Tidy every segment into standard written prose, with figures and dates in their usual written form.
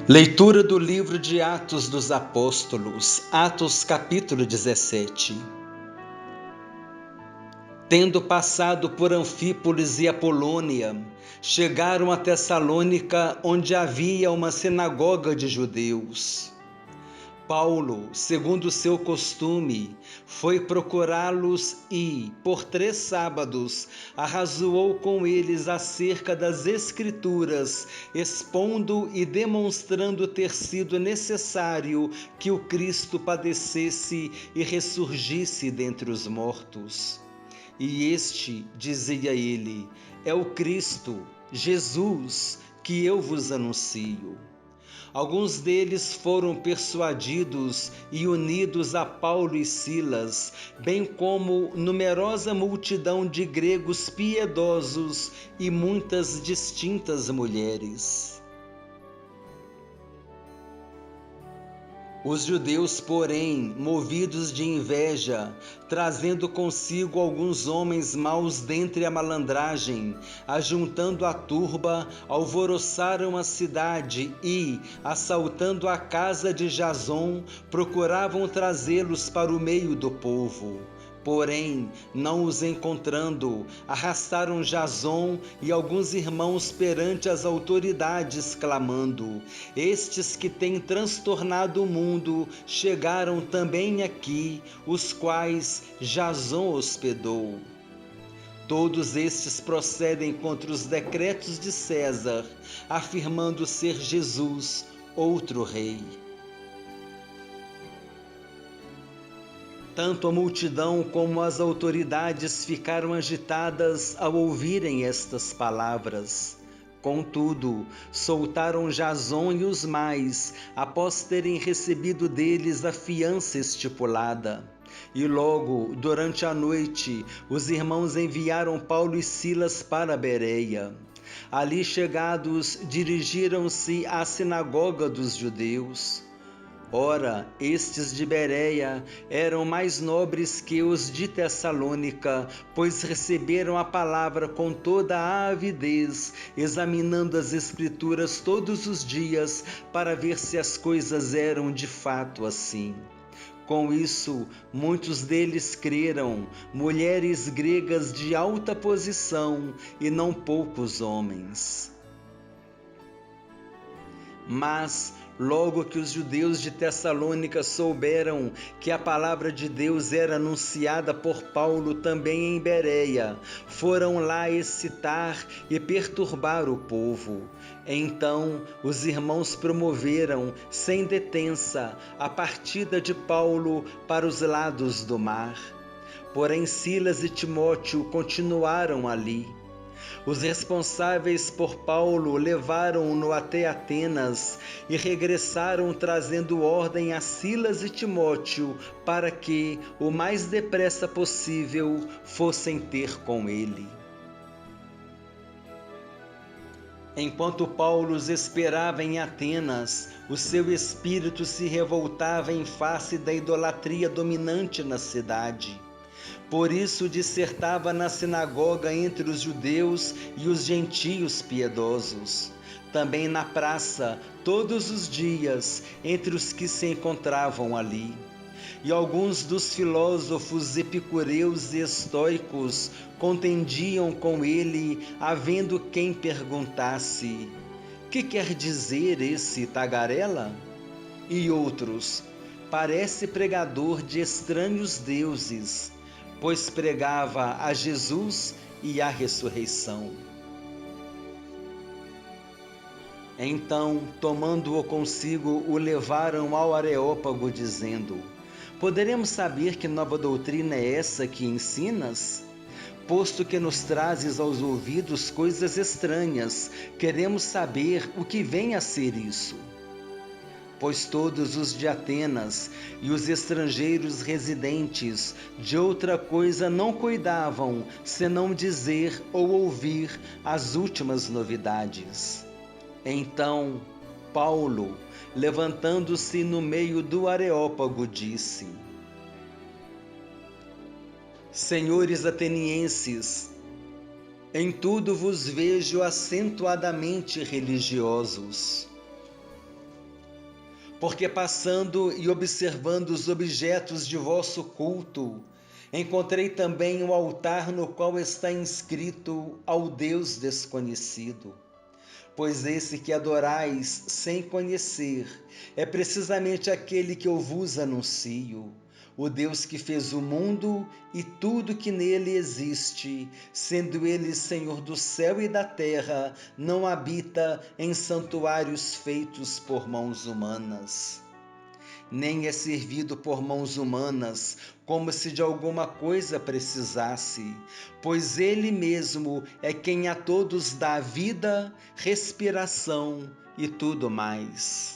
Leitura do livro de Atos dos Apóstolos, Atos capítulo 17. Tendo passado por Anfípolis e Apolônia, chegaram a Tessalônica, onde havia uma sinagoga de judeus. Paulo, segundo seu costume, foi procurá-los e, por 3 sábados, arrazoou com eles acerca das Escrituras, expondo e demonstrando ter sido necessário que o Cristo padecesse e ressurgisse dentre os mortos. E este, dizia ele, é o Cristo, Jesus, que eu vos anuncio. Alguns deles foram persuadidos e unidos a Paulo e Silas, bem como numerosa multidão de gregos piedosos e muitas distintas mulheres. Os judeus, porém, movidos de inveja, trazendo consigo alguns homens maus dentre a malandragem, ajuntando a turba, alvoroçaram a cidade e, assaltando a casa de Jason, procuravam trazê-los para o meio do povo. Porém, não os encontrando, arrastaram Jason e alguns irmãos perante as autoridades, clamando: estes que têm transtornado o mundo chegaram também aqui, os quais Jason hospedou. Todos estes procedem contra os decretos de César, afirmando ser Jesus outro rei. Tanto a multidão como as autoridades ficaram agitadas ao ouvirem estas palavras. Contudo, soltaram Jason e os mais, após terem recebido deles a fiança estipulada. E logo, durante a noite, os irmãos enviaram Paulo e Silas para Bereia. Ali chegados, dirigiram-se à sinagoga dos judeus. Ora, estes de Bereia eram mais nobres que os de Tessalônica, pois receberam a palavra com toda a avidez, examinando as Escrituras todos os dias para ver se as coisas eram de fato assim. Com isso, muitos deles creram, mulheres gregas de alta posição e não poucos homens. Mas, logo que os judeus de Tessalônica souberam que a palavra de Deus era anunciada por Paulo também em Bereia, foram lá excitar e perturbar o povo. Então, os irmãos promoveram, sem detença, a partida de Paulo para os lados do mar. Porém, Silas e Timóteo continuaram ali. Os responsáveis por Paulo levaram-no até Atenas e regressaram trazendo ordem a Silas e Timóteo para que, o mais depressa possível, fossem ter com ele. Enquanto Paulo os esperava em Atenas, o seu espírito se revoltava em face da idolatria dominante na cidade. Por isso dissertava na sinagoga entre os judeus e os gentios piedosos. Também na praça, todos os dias, entre os que se encontravam ali. E alguns dos filósofos epicureus e estoicos contendiam com ele, havendo quem perguntasse: que quer dizer esse tagarela? E outros: parece pregador de estranhos deuses, pois pregava a Jesus e a ressurreição. Então, tomando-o consigo, o levaram ao Areópago, dizendo: poderemos saber que nova doutrina é essa que ensinas? Posto que nos trazes aos ouvidos coisas estranhas, queremos saber o que vem a ser isso. Pois todos os de Atenas e os estrangeiros residentes de outra coisa não cuidavam, senão dizer ou ouvir as últimas novidades. Então, Paulo, levantando-se no meio do Areópago, disse: senhores atenienses, em tudo vos vejo acentuadamente religiosos. porque passando e observando os objetos de vosso culto, encontrei também um altar no qual está inscrito ao Deus desconhecido. Pois esse que adorais sem conhecer é precisamente aquele que eu vos anuncio, o Deus que fez o mundo e tudo que nele existe, sendo ele Senhor do céu e da terra, não habita em santuários feitos por mãos humanas. Nem é servido por mãos humanas, como se de alguma coisa precisasse, pois Ele mesmo é quem a todos dá vida, respiração e tudo mais.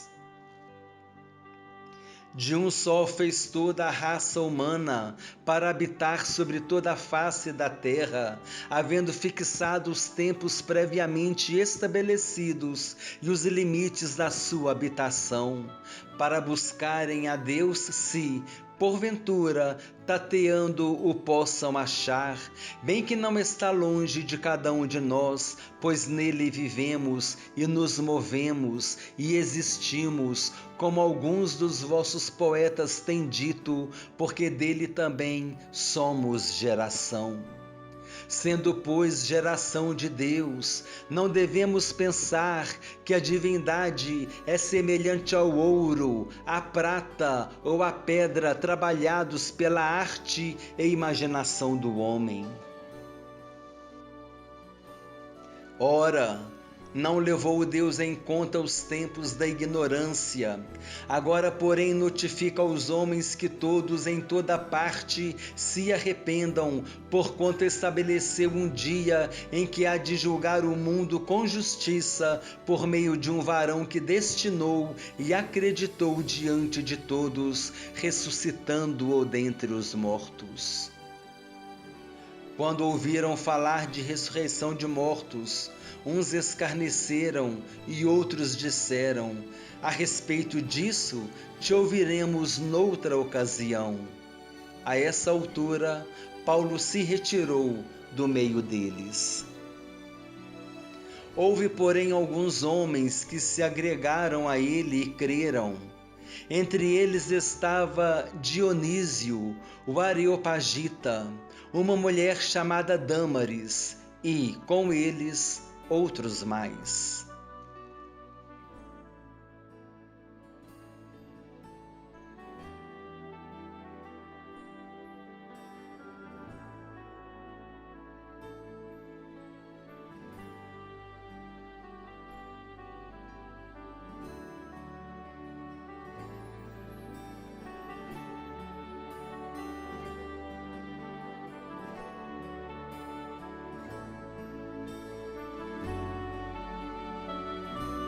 De um só fez toda a raça humana para habitar sobre toda a face da terra, havendo fixado os tempos previamente estabelecidos e os limites da sua habitação, para buscarem a Deus se, porventura, tateando o possam achar, bem que não está longe de cada um de nós, pois nele vivemos e nos movemos e existimos, como alguns dos vossos poetas têm dito, porque dele também somos geração. Sendo, pois, geração de Deus, não devemos pensar que a divindade é semelhante ao ouro, à prata ou à pedra trabalhados pela arte e imaginação do homem. Ora, não levou Deus em conta os tempos da ignorância. Agora, porém, notifica aos homens que todos em toda parte se arrependam, porquanto estabeleceu um dia em que há de julgar o mundo com justiça, por meio de um varão que destinou e acreditou diante de todos, ressuscitando-o dentre os mortos. Quando ouviram falar de ressurreição de mortos, uns escarneceram e outros disseram: a respeito disso, te ouviremos noutra ocasião. A essa altura, Paulo se retirou do meio deles. Houve, porém, alguns homens que se agregaram a ele e creram. Entre eles estava Dionísio, o Areopagita, uma mulher chamada Dâmaris, e, com eles, outros mais.